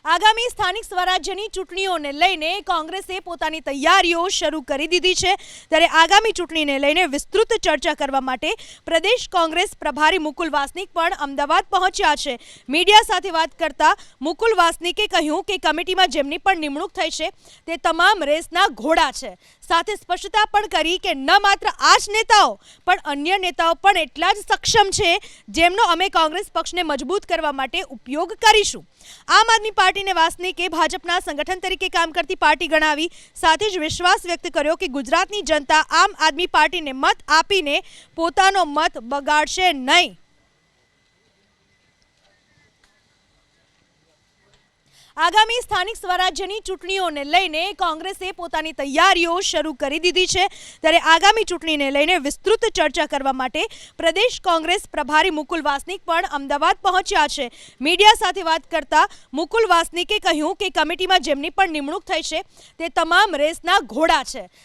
આગામી સ્થાનિક સ્વરાજ્યની ચૂંટણીઓને લઈને કોંગ્રેસે પોતાની તૈયારીઓ શરૂ કરી દીધી છે। ત્યારે આગામી ચૂંટણીને લઈને વિસ્તૃત ચર્ચા કરવા માટે પ્રદેશ કોંગ્રેસ પ્રભારી મુકુલ વાસનિક પણ અમદાવાદ પહોંચ્યા છે। મીડિયા સાથે વાત કરતા મુકુલ વાસનિકે કહ્યું કે કમિટીમાં જેમની પણ નિમણૂક થઈ છે તે તમામ રેસના ઘોડા છે। સાથે સ્પષ્ટતા પણ કરી કે ન માત્ર આ જ નેતાઓ પણ અન્ય નેતાઓ પણ એટલા જ સક્ષમ છે જેમનો અમે કોંગ્રેસ પક્ષને મજબૂત કરવા માટે ઉપયોગ કરીશું। આમ આદમી પાર્ટીને વાસનિકે ભાજપના સંગઠન તરીકે કામ કરતી પાર્ટી ગણાવી, સાથે જ વિશ્વાસ વ્યક્ત કર્યો કે ગુજરાતની જનતા આમ આદમી પાર્ટીને મત આપીને પોતાનો મત બગાડશે નહીં। આગામી સ્થાનિક સ્વરાજ્યની ચૂંટણીઓને લઈને કોંગ્રેસે પોતાની તૈયારીઓ શરૂ કરી દીધી છે। ત્યારે આગામી ચૂંટણીને લઈને વિસ્તૃત ચર્ચા કરવા માટે પ્રદેશ કોંગ્રેસ પ્રભારી મુકુલ વાસનિક પણ અમદાવાદ પહોંચ્યા છે। મીડિયા સાથે વાત કરતા મુકુલ વાસનિકે કહ્યું કે કમિટીમાં જેમની પણ નિમણૂક થઈ છે તે તમામ રેસના ઘોડા છે।